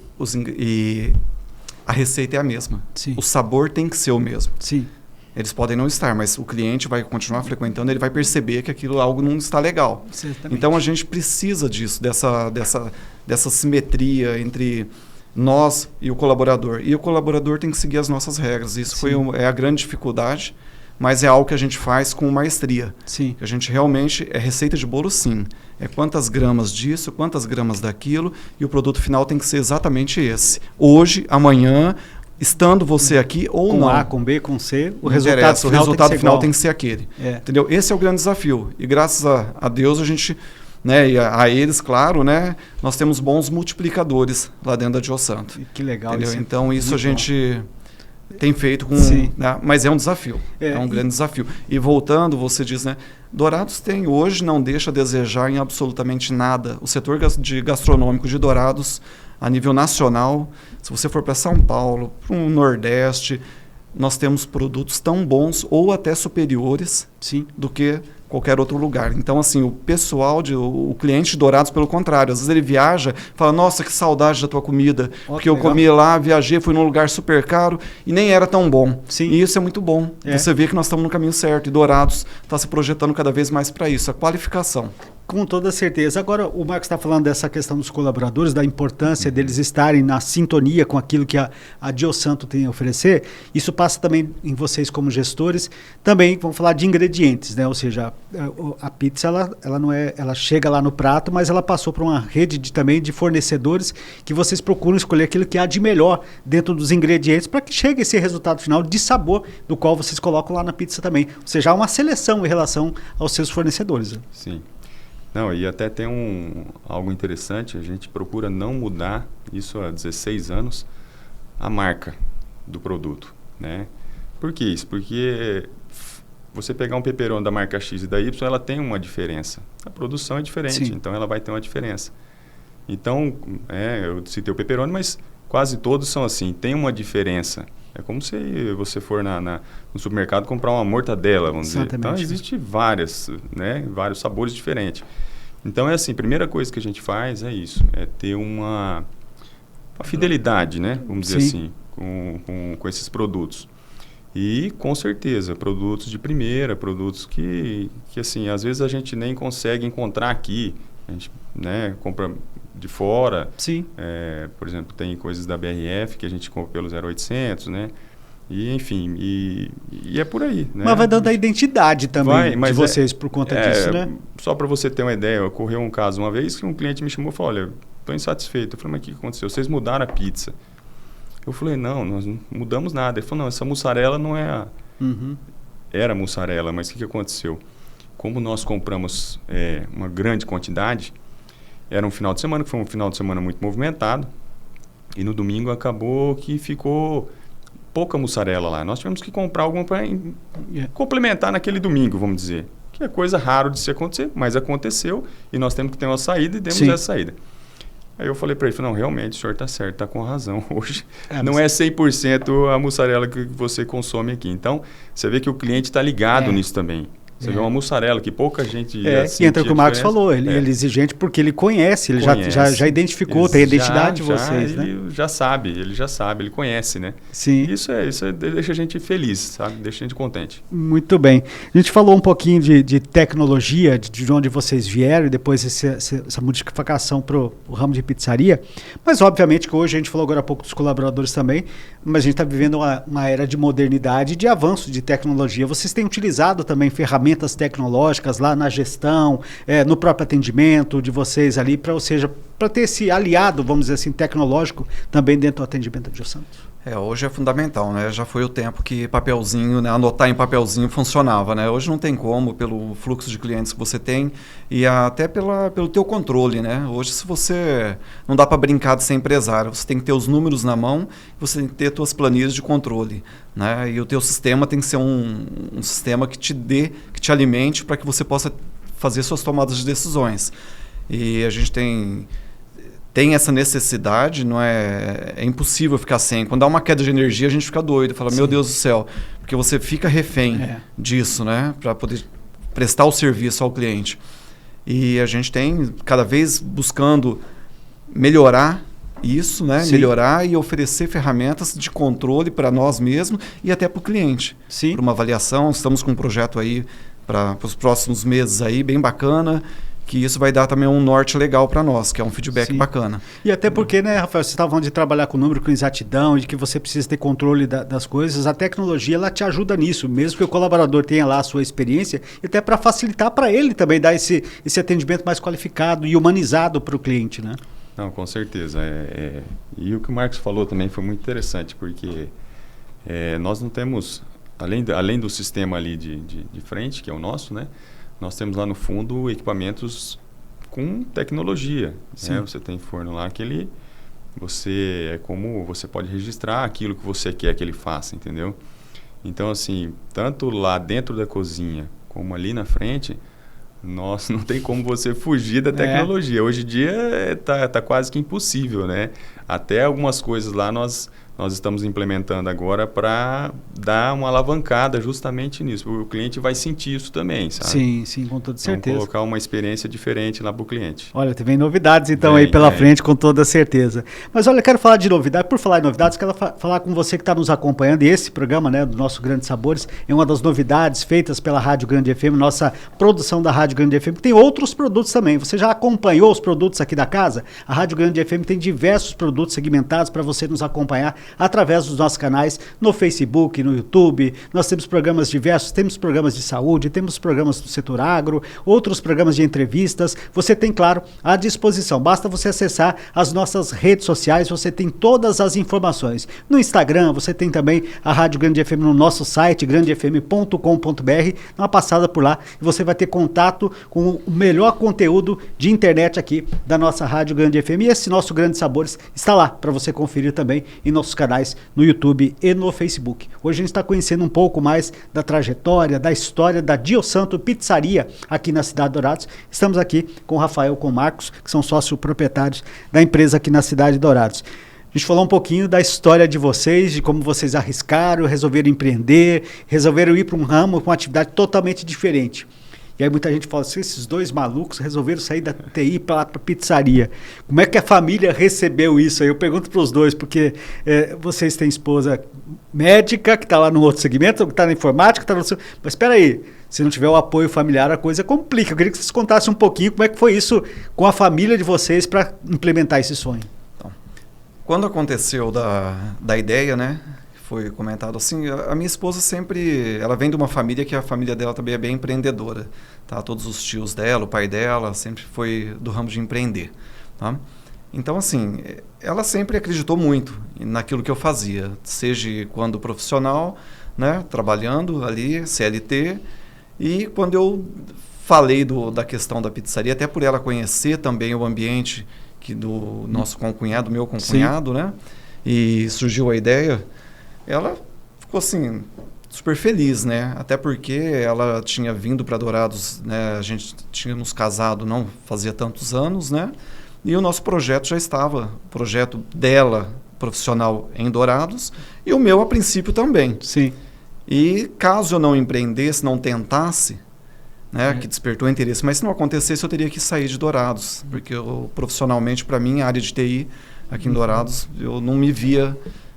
a receita é a mesma. Sim. O sabor tem que ser o mesmo. Sim. Eles podem não estar, mas o cliente vai continuar frequentando, ele vai perceber que algo não está legal. Certamente. Então a gente precisa disso, dessa simetria entre nós e o colaborador. E o colaborador tem que seguir as nossas regras. Isso é a grande dificuldade, mas é algo que a gente faz com maestria. Sim. A gente realmente é receita de bolo, sim. É quantas gramas disso, quantas gramas daquilo, e o produto final tem que ser exatamente esse. Hoje, amanhã, estando você aqui ou com não. Com A, com B, com C, o não resultado interessa, final, o resultado final tem tem que ser aquele. É. Entendeu? Esse é o grande desafio. E graças a Deus a gente, né, e a eles, claro, né, nós temos bons multiplicadores lá dentro da Diosanto. Que legal. Entendeu? Isso. Então isso a gente tem feito com... Sim. Né, mas é um desafio. É um grande desafio. E voltando, você diz, né, Dourados tem hoje, não deixa a desejar em absolutamente nada. O setor gastronômico de Dourados, a nível nacional, se você for para São Paulo, para o Nordeste, nós temos produtos tão bons ou até superiores do que qualquer outro lugar. Então, assim, o pessoal, o cliente de Dourados, pelo contrário, às vezes ele viaja, fala, nossa, que saudade da tua comida, porque eu comi lá, viajei, fui num lugar super caro e nem era tão bom. Sim. E isso é muito bom. Você vê que nós estamos no caminho certo e Dourados está se projetando cada vez mais para isso, a qualificação. Com toda certeza. Agora, o Marcos está falando dessa questão dos colaboradores, da importância deles estarem na sintonia com aquilo que a Diosanto tem a oferecer. Isso passa também em vocês como gestores. Também vamos falar de ingredientes, né? Ou seja, a pizza ela não é, ela chega lá no prato, mas ela passou por uma rede também de fornecedores que vocês procuram escolher aquilo que há de melhor dentro dos ingredientes para que chegue esse resultado final de sabor do qual vocês colocam lá na pizza também. Ou seja, há uma seleção em relação aos seus fornecedores. Né? Sim. Não, e até tem algo interessante, a gente procura não mudar, isso há 16 anos, a marca do produto, né? Por que isso? Porque você pegar um pepperoni da marca X e da Y, ela tem uma diferença. A produção é diferente, Sim. Então ela vai ter uma diferença. Então, eu citei o pepperoni, mas quase todos são assim, tem uma diferença. É como se você for no supermercado comprar uma mortadela, vamos dizer. Então, existe vários sabores diferentes. Então, é assim, a primeira coisa que a gente faz é isso, é ter uma fidelidade, né? Vamos dizer assim, com esses produtos. E, com certeza, produtos de primeira, produtos que, assim, às vezes a gente nem consegue encontrar aqui. A gente, né, compra de fora. Sim. Por exemplo, tem coisas da BRF que a gente compra pelo 0800, né? E, enfim, e é por aí, né? Mas vai dando a identidade também de vocês por conta disso, né? Só para você ter uma ideia, ocorreu um caso uma vez que um cliente me chamou e falou, olha, estou insatisfeito. Eu falei, mas o que aconteceu? Vocês mudaram a pizza. Eu falei, não, nós não mudamos nada. Ele falou, não, essa mussarela não é a... Era mussarela, mas o que aconteceu? Como nós compramos uma grande quantidade, era um final de semana, que foi um final de semana muito movimentado, e no domingo acabou que ficou pouca mussarela lá. Nós tivemos que comprar alguma para complementar naquele domingo, vamos dizer. Que é coisa rara de se acontecer, mas aconteceu e nós temos que ter uma saída e demos essa saída. Aí eu falei para ele, não, realmente o senhor está certo, está com razão. Hoje não é 100% a mussarela que você consome aqui. Então, você vê que o cliente está ligado nisso também. Você vê uma mussarela que pouca gente... E entra o que o Marcos falou, ele é exigente porque ele conhece, ele já identificou, tem a identidade de vocês, né? Ele já sabe, ele conhece, né? Sim. Isso deixa a gente feliz, sabe? Deixa a gente contente. Muito bem. A gente falou um pouquinho de tecnologia, de onde vocês vieram e depois essa modificação para o ramo de pizzaria, mas obviamente que hoje a gente falou agora há pouco dos colaboradores também, mas a gente está vivendo uma era de modernidade e de avanço de tecnologia. Vocês têm utilizado também ferramentas tecnológicas lá na gestão, no próprio atendimento de vocês ali, para ter esse aliado, vamos dizer assim, tecnológico também dentro do atendimento de Santos? Hoje é fundamental, né? Já foi o tempo que papelzinho, né? Anotar em papelzinho funcionava, né? Hoje não tem como, pelo fluxo de clientes que você tem e até pelo teu controle, né? Hoje, se você... Não dá para brincar de ser empresário, você tem que ter os números na mão, você tem que ter suas planilhas de controle, né? E o teu sistema tem que ser um sistema que te alimente para que você possa fazer suas tomadas de decisões. E a gente tem essa necessidade, não é impossível ficar sem. Quando dá uma queda de energia, a gente fica doido, fala, meu Deus do céu, porque você fica refém disso, né, para poder prestar o serviço ao cliente. E a gente tem cada vez buscando melhorar isso, né, melhorar e oferecer ferramentas de controle para nós mesmos e até para o cliente. Para uma avaliação, estamos com um projeto aí para os próximos meses aí, bem bacana, que isso vai dar também um norte legal para nós, que é um feedback bacana. E até porque, né, Rafael, você estava falando de trabalhar com número, com exatidão, de que você precisa ter controle das coisas, a tecnologia ela te ajuda nisso, mesmo que o colaborador tenha lá a sua experiência, e até para facilitar para ele também dar esse atendimento mais qualificado e humanizado para o cliente, né? Não, com certeza. E o que o Marcos falou também foi muito interessante, porque nós não temos, além do sistema ali de frente, que é o nosso, né? Nós temos lá no fundo equipamentos com tecnologia. Né? Você tem forno lá que você pode registrar aquilo que você quer que ele faça, entendeu? Então, assim, tanto lá dentro da cozinha como ali na frente, não tem como você fugir da tecnologia. Hoje em dia tá quase que impossível, né? Até algumas coisas lá nós estamos implementando agora para dar uma alavancada justamente nisso. O cliente vai sentir isso também, sabe? Sim, com toda certeza. Vamos colocar uma experiência diferente lá para o cliente. Olha, vem novidades então aí pela frente, com toda certeza. Mas olha, eu quero falar de novidade. Por falar em novidades, quero falar com você que está nos acompanhando. E esse programa, né, do nosso Grandes Sabores, é uma das novidades feitas pela Rádio Grande FM, nossa produção da Rádio Grande FM, que tem outros produtos também. Você já acompanhou os produtos aqui da casa? A Rádio Grande FM tem diversos produtos segmentados para você nos acompanhar através dos nossos canais no Facebook, no YouTube. Nós temos programas diversos, temos programas de saúde, temos programas do setor agro, outros programas de entrevistas. Você tem, claro, à disposição. Basta você acessar as nossas redes sociais, você tem todas as informações. No Instagram, você tem também a Rádio Grande FM no nosso site, grandefm.com.br. Dá uma passada por lá e você vai ter contato com o melhor conteúdo de internet aqui da nossa Rádio Grande FM. E esse nosso Grandes Sabores está lá para você conferir também em nossos canais no YouTube e no Facebook. Hoje a gente está conhecendo um pouco mais da trajetória, da história da Diosanto Pizzaria aqui na cidade de Dourados. Estamos aqui com o Rafael, com o Marcos, que são sócios proprietários da empresa aqui na cidade de Dourados. A gente falou um pouquinho da história de vocês, de como vocês arriscaram, resolveram empreender, resolveram ir para um ramo com uma atividade totalmente diferente. E aí muita gente fala assim, esses dois malucos resolveram sair da TI para pizzaria. Como é que a família recebeu isso? Aí eu pergunto para os dois, porque vocês têm esposa médica, que está lá no outro segmento, que está na informática, que está no... Mas espera aí, se não tiver o apoio familiar, a coisa complica. Eu queria que vocês contassem um pouquinho como é que foi isso com a família de vocês para implementar esse sonho. Então, quando aconteceu da ideia, né? foi comentado, assim, a minha esposa sempre, ela vem de uma família que a família dela também é bem empreendedora, tá? Todos os tios dela, o pai dela, sempre foi do ramo de empreender, tá? Então, assim, ela sempre acreditou muito naquilo que eu fazia, seja quando profissional, né, trabalhando ali, CLT, e quando eu falei da questão da pizzaria, até por ela conhecer também o ambiente do nosso concunhado, meu concunhado, né? E surgiu a ideia, ela ficou assim, super feliz, né? Até porque ela tinha vindo para Dourados, né? A gente tinha nos casado não fazia tantos anos, né? E o nosso projeto já estava, o projeto dela, profissional em Dourados, e o meu a princípio também. Sim. E caso eu não empreendesse, não tentasse, né, que despertou interesse, mas se não acontecesse eu teria que sair de Dourados, porque profissionalmente, para mim, a área de TI aqui em Dourados, eu não me via,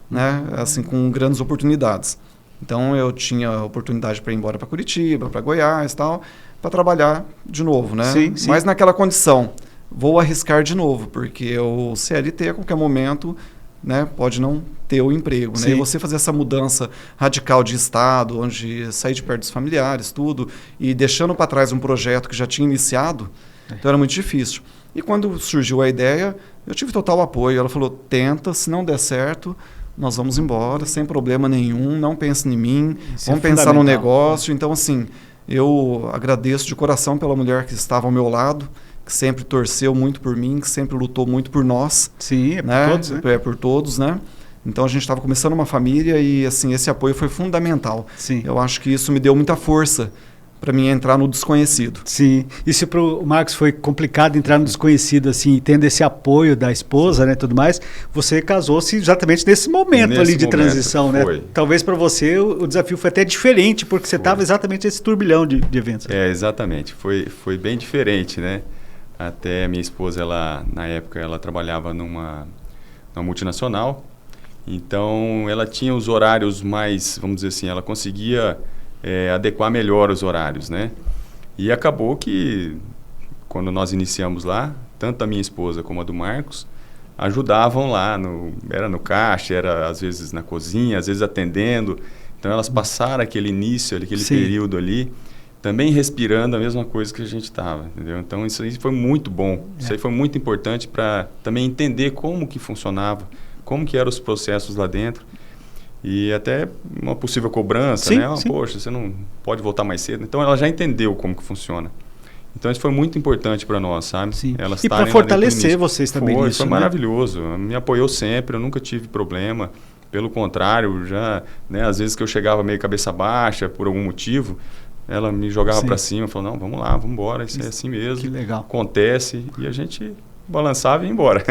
né, assim, com grandes oportunidades. Então eu tinha oportunidade para ir embora para Curitiba, para Goiás e tal, para trabalhar de novo, né? Sim, sim. Mas naquela condição, vou arriscar de novo, porque o CLT a qualquer momento, né, pode não ter o emprego, né? E você fazer essa mudança radical de estado, onde sair de perto dos familiares, tudo, e deixando para trás um projeto que já tinha iniciado, então era muito difícil. E quando surgiu a ideia, eu tive total apoio. Ela falou, tenta, se não der certo, nós vamos embora, sem problema nenhum, não pense em mim, vamos pensar no negócio. Então, assim, eu agradeço de coração pela mulher que estava ao meu lado, que sempre torceu muito por mim, que sempre lutou muito por nós. Sim, né? Por todos, né? É por todos, né? Então a gente estava começando uma família e assim esse apoio foi fundamental. Sim. Eu acho que isso me deu muita força para mim entrar no desconhecido. Sim. E se para o Marcos foi complicado entrar no desconhecido, assim, tendo esse apoio da esposa, né, tudo mais, você casou-se exatamente nesse momento ali de transição, né? Talvez para você o desafio foi até diferente, porque você estava exatamente nesse turbilhão de eventos. É, exatamente. Foi bem diferente, né? Até minha esposa, ela, na época, ela trabalhava numa multinacional, então ela tinha os horários mais, vamos dizer assim, ela conseguia adequar melhor os horários, né? E acabou que, quando nós iniciamos lá, tanto a minha esposa como a do Marcos ajudavam lá, era no caixa, era às vezes na cozinha, às vezes atendendo, então elas passaram aquele início, aquele período ali, também respirando a mesma coisa que a gente estava, entendeu? Então isso aí foi muito bom, isso aí foi muito importante para também entender como que funcionava, como que eram os processos lá dentro e até uma possível cobrança, né? Poxa, você não pode voltar mais cedo. Então ela já entendeu como que funciona. Então isso foi muito importante para nós, sabe? Sim. Elas e para fortalecer vocês também nisso, foi né? maravilhoso, me apoiou sempre, eu nunca tive problema. Pelo contrário, já, né, às vezes que eu chegava meio cabeça baixa por algum motivo, ela me jogava para cima, falou, não, vamos lá, vamos embora, isso é assim mesmo. Que legal. Acontece, e a gente balançava e ia embora.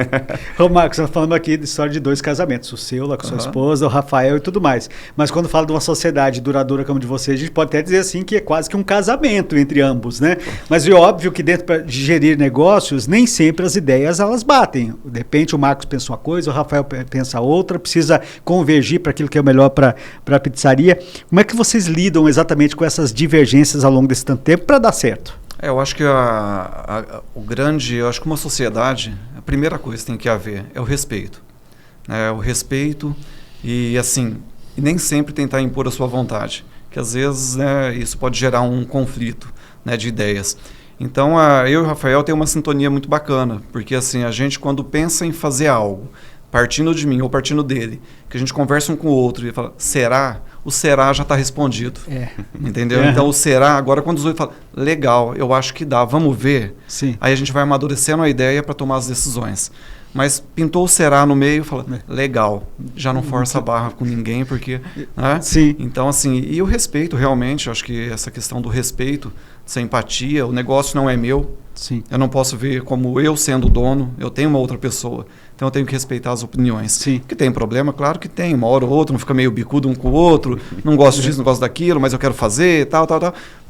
Ô Marcos, nós falamos aqui de história de 2 casamentos, o seu lá com sua esposa, o Rafael e tudo mais. Mas quando fala de uma sociedade duradoura como a de vocês, a gente pode até dizer assim que é quase que um casamento entre ambos, né? Mas é óbvio que dentro de gerir negócios, nem sempre as ideias elas batem. De repente o Marcos pensa uma coisa, o Rafael pensa outra, precisa convergir para aquilo que é o melhor para a pizzaria. Como é que vocês lidam exatamente com essas divergências ao longo desse tanto tempo para dar certo? Eu acho que eu acho que uma sociedade, a primeira coisa que tem que haver é o respeito. O respeito e assim, e nem sempre tentar impor a sua vontade, que às vezes, né, isso pode gerar um conflito, né, de ideias. Então, eu e o Rafael tem uma sintonia muito bacana, porque assim, a gente quando pensa em fazer algo, partindo de mim ou partindo dele, que a gente conversa um com o outro e fala, será? O será já está respondido. Entendeu? Então o será, agora quando os outros falam, legal, eu acho que dá, vamos ver. Sim. Aí a gente vai amadurecendo a ideia para tomar as decisões. Mas pintou o será no meio, fala, legal, já não força a barra com ninguém, porque... Né? Sim. Então assim, e o respeito realmente, eu acho que essa questão do respeito, essa empatia, o negócio não é meu. Sim. Eu não posso ver como eu sendo o dono, eu tenho uma outra pessoa. Então eu tenho que respeitar as opiniões. Sim. Que tem problema, claro que tem. Uma hora ou outra, não fica meio bicudo um com o outro, não gosto disso, não gosto daquilo, mas eu quero fazer, tal.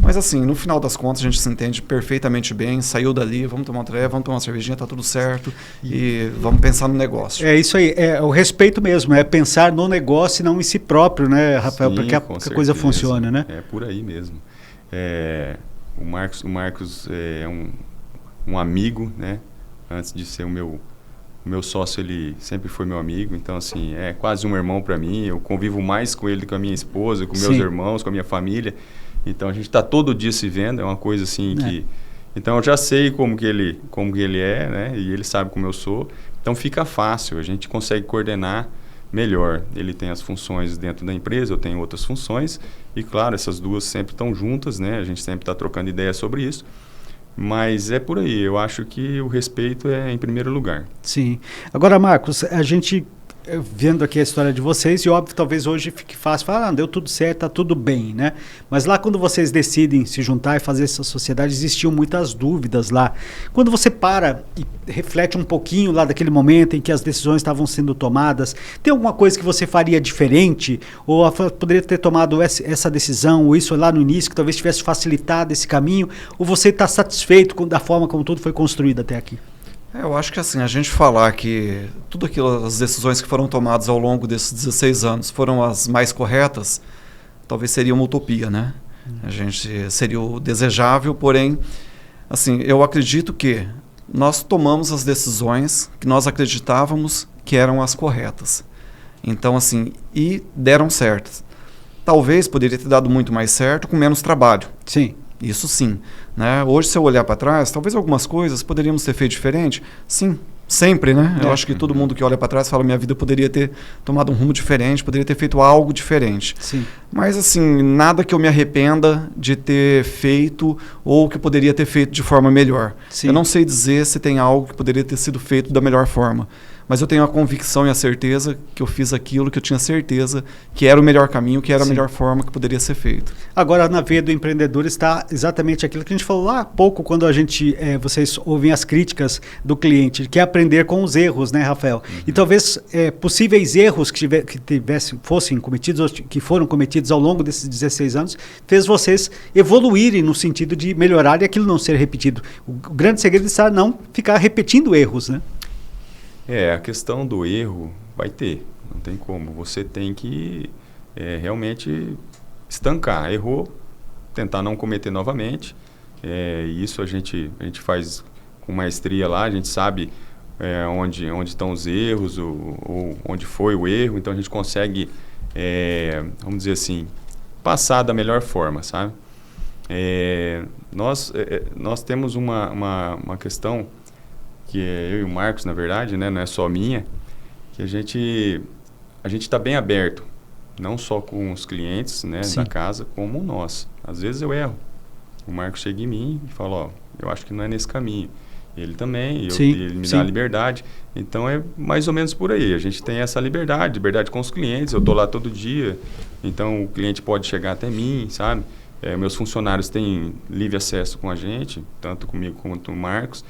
Mas assim, no final das contas, a gente se entende perfeitamente bem, saiu dali, vamos tomar um tré, vamos tomar uma cervejinha, tá tudo certo, e vamos pensar no negócio. É isso aí, é o respeito mesmo, é pensar no negócio e não em si próprio, né, Rafael, para que a coisa funcione, né? É por aí mesmo. O Marcos é um amigo, né? Antes de ser o meu O meu sócio, ele sempre foi meu amigo, então, assim, é quase um irmão para mim. Eu convivo mais com ele do que com a minha esposa, com meus irmãos, com a minha família. Então, a gente está todo dia se vendo, é uma coisa assim que... Então, eu já sei como que ele é, né? E ele sabe como eu sou. Então, fica fácil, a gente consegue coordenar melhor. Ele tem as funções dentro da empresa, eu tenho outras funções. E, claro, essas duas sempre estão juntas, né? A gente sempre está trocando ideias sobre isso. Mas é por aí, eu acho que o respeito é em primeiro lugar. Sim. Agora, Marcos, a gente vendo aqui a história de vocês, e óbvio, talvez hoje fique fácil falar, deu tudo certo, tá tudo bem, né? Mas lá quando vocês decidem se juntar e fazer essa sociedade, existiam muitas dúvidas lá. Quando você para e reflete um pouquinho lá daquele momento em que as decisões estavam sendo tomadas, tem alguma coisa que você faria diferente? Ou poderia ter tomado essa decisão, ou isso lá no início, que talvez tivesse facilitado esse caminho? Ou você está satisfeito da forma como tudo foi construído até aqui? Eu acho que assim, a gente falar que tudo aquilo, as decisões que foram tomadas ao longo desses 16 anos foram as mais corretas, talvez seria uma utopia, né? A gente seria o desejável, porém, assim, eu acredito que nós tomamos as decisões que nós acreditávamos que eram as corretas. Então, assim, e deram certas. Talvez poderia ter dado muito mais certo com menos trabalho. Sim. Isso sim. Né? Hoje, se eu olhar para trás, talvez algumas coisas poderíamos ter feito diferente. Sim, sempre, né? Eu acho que todo mundo que olha para trás fala, minha vida poderia ter tomado um rumo diferente, poderia ter feito algo diferente. Sim. Mas, assim, nada que eu me arrependa de ter feito ou que poderia ter feito de forma melhor. Sim. Eu não sei dizer se tem algo que poderia ter sido feito da melhor forma. Mas eu tenho a convicção e a certeza que eu fiz aquilo que eu tinha certeza que era o melhor caminho, que era a melhor forma que poderia ser feito. Agora, na veia do empreendedor está exatamente aquilo que a gente falou lá há pouco, quando vocês ouvem as críticas do cliente, que é aprender com os erros, né, Rafael? E talvez possíveis erros que fossem cometidos, ou que foram cometidos ao longo desses 16 anos, fez vocês evoluírem no sentido de melhorar e aquilo não ser repetido. O grande segredo está não ficar repetindo erros, né? A questão do erro vai ter, não tem como. Você tem que realmente estancar. Errou, tentar não cometer novamente. Isso a gente faz com maestria lá, a gente sabe onde estão os erros ou onde foi o erro, então a gente consegue, vamos dizer assim, passar da melhor forma, sabe? Nós temos uma questão que eu e o Marcos, na verdade, né, não é só minha, que a gente está bem aberto, não só com os clientes, né, da casa, como nós. Às vezes eu erro. O Marcos chega em mim e fala, eu acho que não é nesse caminho. Ele também, ele me dá a liberdade. Então é mais ou menos por aí. A gente tem essa liberdade com os clientes. Eu estou lá todo dia, então o cliente pode chegar até mim, sabe? Meus funcionários têm livre acesso com a gente, tanto comigo quanto com o Marcos.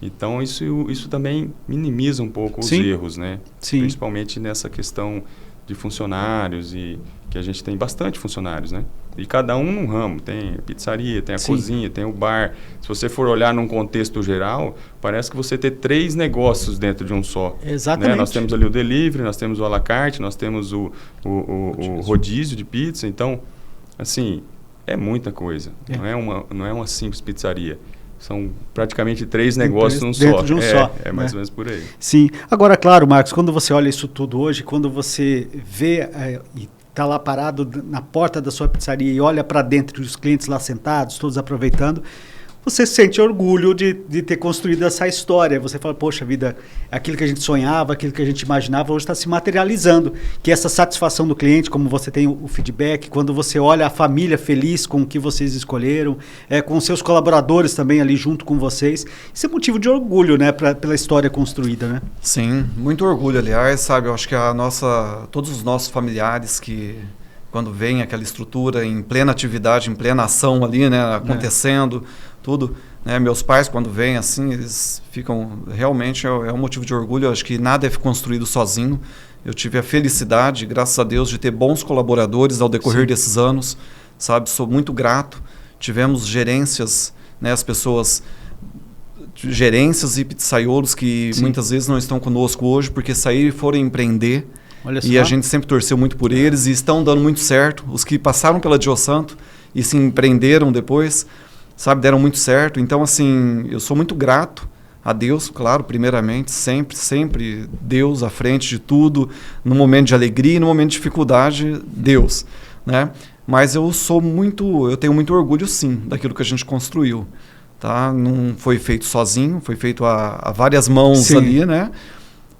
Então, isso também minimiza um pouco os erros, né? Sim. Principalmente nessa questão de funcionários, e que a gente tem bastante funcionários, né? E cada um num ramo. Tem a pizzaria, tem a cozinha, tem o bar. Se você for olhar num contexto geral, parece que você tem 3 negócios dentro de um só. Exatamente. Né? Nós temos ali o delivery, nós temos o à la carte, nós temos o rodízio de pizza. Então, assim, é muita coisa. Não é uma simples pizzaria. São praticamente 3 negócios num só. Dentro de um só. É mais ou menos por aí. Sim. Agora, claro, Marcos, quando você olha isso tudo hoje, quando você vê e está lá parado na porta da sua pizzaria e olha para dentro e os clientes lá sentados, todos aproveitando, você sente orgulho de ter construído essa história. Você fala, poxa vida, aquilo que a gente sonhava, aquilo que a gente imaginava, hoje está se materializando. Que essa satisfação do cliente, como você tem o feedback, quando você olha a família feliz com o que vocês escolheram, com seus colaboradores também ali junto com vocês. Isso é motivo de orgulho, né, pela história construída, né? Sim, muito orgulho, aliás, sabe? Eu acho que todos os nossos familiares que, quando vem aquela estrutura em plena atividade, em plena ação ali, né, acontecendo... tudo, né? Meus pais, quando vêm assim, eles ficam, realmente é um motivo de orgulho. Eu acho que nada é construído sozinho. Eu tive a felicidade, graças a Deus, de ter bons colaboradores ao decorrer desses anos, sabe? Sou muito grato. Tivemos gerências, né? As pessoas, gerências e pizzaiolos que muitas vezes não estão conosco hoje porque saíram e foram empreender. Olha só. E a gente sempre torceu muito por eles e estão dando muito certo. Os que passaram pela DioSanto e se empreenderam depois, sabe, deram muito certo. Então, assim, eu sou muito grato, A Deus, claro, primeiramente, sempre Deus à frente de tudo, no momento de alegria e no momento de dificuldade, Deus, né? Mas eu tenho muito orgulho, sim, daquilo que a gente construiu, tá? Não foi feito sozinho, foi feito a várias mãos, sim, ali, né?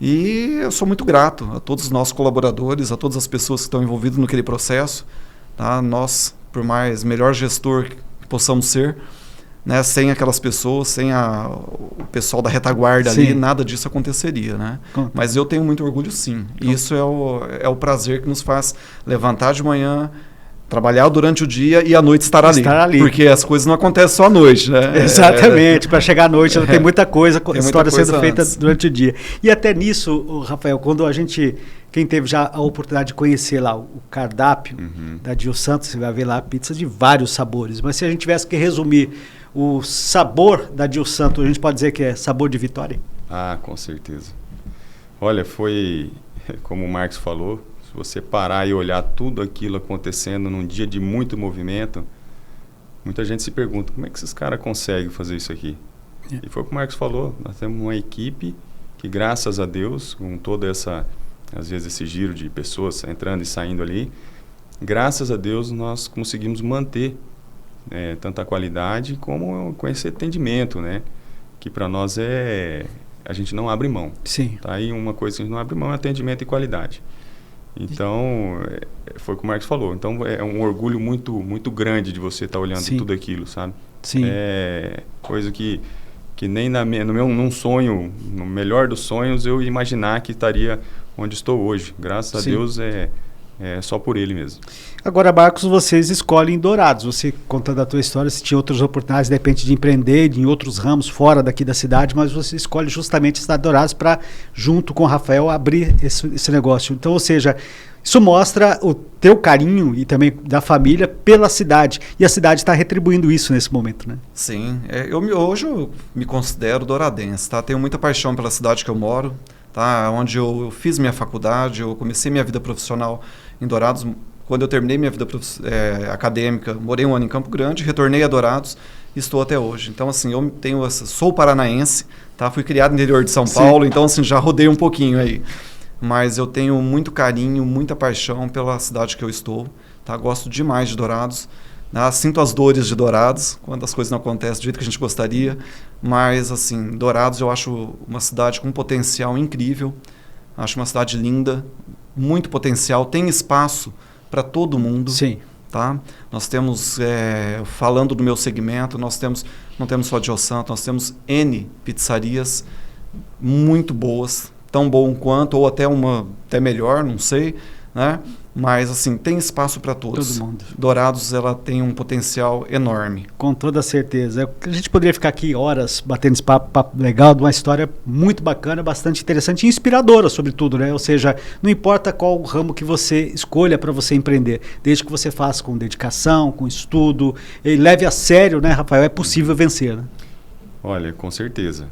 E eu sou muito grato a todos os nossos colaboradores, a todas as pessoas que estão envolvidas naquele processo, tá? Nós, por mais melhor gestor que possamos ser, né, sem aquelas pessoas, sem o pessoal da retaguarda, sim, ali, nada disso aconteceria, né? Mas eu tenho muito orgulho, sim. E isso é o prazer que nos faz levantar de manhã, trabalhar durante o dia e à noite estar ali. Porque as coisas não acontecem só à noite, né? Exatamente. Para chegar à noite tem muita coisa, história sendo feita durante o dia. E até nisso, Rafael, quando quem teve já a oportunidade de conhecer lá o cardápio da Dio Santos, você vai ver lá pizza de vários sabores. Mas se a gente tivesse que resumir o sabor da Dio Santos, a gente pode dizer que é sabor de vitória? Ah, com certeza. Olha, foi, como o Marcos falou, se você parar e olhar tudo aquilo acontecendo num dia de muito movimento, muita gente se pergunta, como é que esses caras conseguem fazer isso aqui? E foi o que o Marcos falou, nós temos uma equipe que, graças a Deus, com toda às vezes esse giro de pessoas entrando e saindo ali, graças a Deus nós conseguimos manter tanto a qualidade como com esse atendimento, né? Que para nós a gente não abre mão. Sim. Tá aí uma coisa que a gente não abre mão, é atendimento e qualidade. Então, foi o que o Marcos falou. Então, é um orgulho muito, muito grande de você estar olhando, sim, tudo aquilo, sabe? Sim. É coisa que nem num sonho, no melhor dos sonhos, eu imaginar que estaria onde estou hoje. Graças, sim, a Deus, é só por ele mesmo. Agora, Marcos, vocês escolhem Dourados. Você, contando a tua história, você tinha outras oportunidades, de repente, de empreender em outros ramos fora daqui da cidade, mas você escolhe justamente a cidade de Dourados para, junto com o Rafael, abrir esse negócio. Então, ou seja, isso mostra o teu carinho e também da família pela cidade. E a cidade está retribuindo isso nesse momento, né? Sim. Hoje eu me considero douradense, tá? Tenho muita paixão pela cidade que eu moro, tá? Onde eu fiz minha faculdade, eu comecei minha vida profissional em Dourados. Quando eu terminei minha vida acadêmica, morei um ano em Campo Grande, retornei a Dourados e estou até hoje. Então, assim, sou paranaense, tá? Fui criado no interior de São Paulo, então, assim, já rodei um pouquinho aí. Mas eu tenho muito carinho, muita paixão pela cidade que eu estou, tá? Gosto demais de Dourados, né? Sinto as dores de Dourados, quando as coisas não acontecem do jeito que a gente gostaria, mas, assim, Dourados eu acho uma cidade com um potencial incrível, acho uma cidade linda, muito potencial, tem espaço para todo mundo. Sim. Tá? Nós temos, falando do meu segmento, não temos só Dio Santos, nós temos N pizzarias muito boas, tão bom quanto, ou até melhor, não sei, né? Mas, assim, tem espaço para todos. Todo mundo. Dourados, ela tem um potencial enorme. Com toda certeza. A gente poderia ficar aqui horas batendo esse papo legal, de uma história muito bacana, bastante interessante e inspiradora, sobretudo, né? Ou seja, não importa qual ramo que você escolha para você empreender, desde que você faça com dedicação, com estudo, e leve a sério, né, Rafael? É possível vencer, né? Olha, com certeza.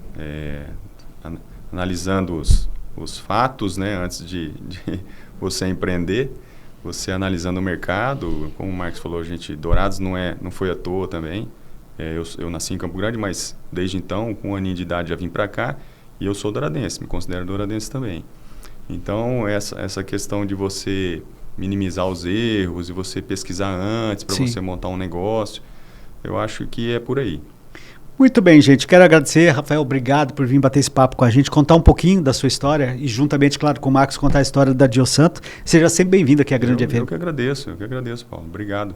Analisando os fatos, né, antes de você empreender, você analisando o mercado, como o Marcos falou, Dourados não foi à toa também. Eu nasci em Campo Grande, mas desde então, com um aninho de idade, já vim para cá e eu sou douradense, me considero douradense também. Então, essa questão de você minimizar os erros e você pesquisar antes para você montar um negócio, eu acho que é por aí. Muito bem, gente. Quero agradecer, Rafael, obrigado por vir bater esse papo com a gente, contar um pouquinho da sua história e, juntamente, claro, com o Marcos, contar a história da Dio Santos. Seja sempre bem-vindo aqui à Grande FM. Eu que agradeço, Paulo. Obrigado.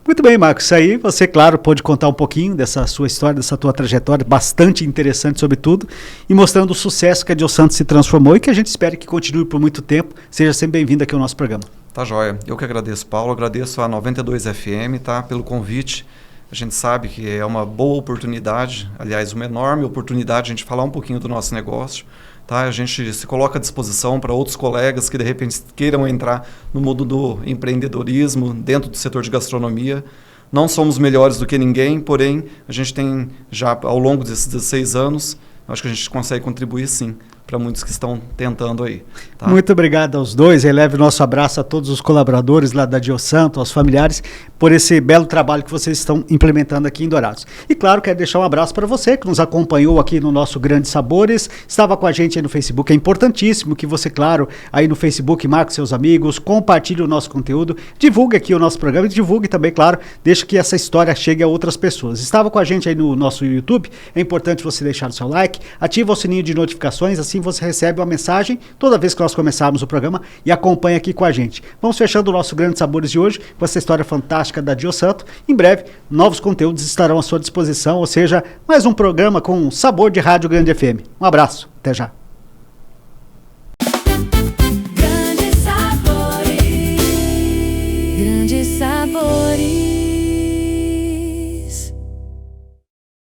Muito bem, Marcos. Isso aí, você, claro, pôde contar um pouquinho dessa sua história, dessa tua trajetória, bastante interessante, sobretudo, e mostrando o sucesso que a Dio Santos se transformou e que a gente espera que continue por muito tempo. Seja sempre bem-vindo aqui ao nosso programa. Tá joia. Eu que agradeço, Paulo. Agradeço a 92 FM, tá, pelo convite. A gente sabe que é uma boa oportunidade, aliás, uma enorme oportunidade a gente falar um pouquinho do nosso negócio. Tá? A gente se coloca à disposição para outros colegas que de repente queiram entrar no mundo do empreendedorismo, dentro do setor de gastronomia. Não somos melhores do que ninguém, porém, a gente tem já ao longo desses 16 anos, acho que a gente consegue contribuir sim para muitos que estão tentando aí. Tá? Muito obrigado aos dois. Eleve o nosso abraço a todos os colaboradores lá da Diosanto, aos familiares, por esse belo trabalho que vocês estão implementando aqui em Dourados. E claro, quero deixar um abraço para você que nos acompanhou aqui no nosso Grandes Sabores, estava com a gente aí no Facebook. É importantíssimo que você, claro, aí no Facebook, marque seus amigos, compartilhe o nosso conteúdo, divulgue aqui o nosso programa e divulgue também, claro, deixe que essa história chegue a outras pessoas. Estava com a gente aí no nosso YouTube, é importante você deixar o seu like, ativa o sininho de notificações, assim você recebe uma mensagem toda vez que nós começarmos o programa e acompanha aqui com a gente. Vamos fechando o nosso Grandes Sabores de hoje com essa história fantástica da Diosanto. Em breve, novos conteúdos estarão à sua disposição, ou seja, mais um programa com sabor de Rádio Grande FM. Um abraço, até já. Grandes Sabores.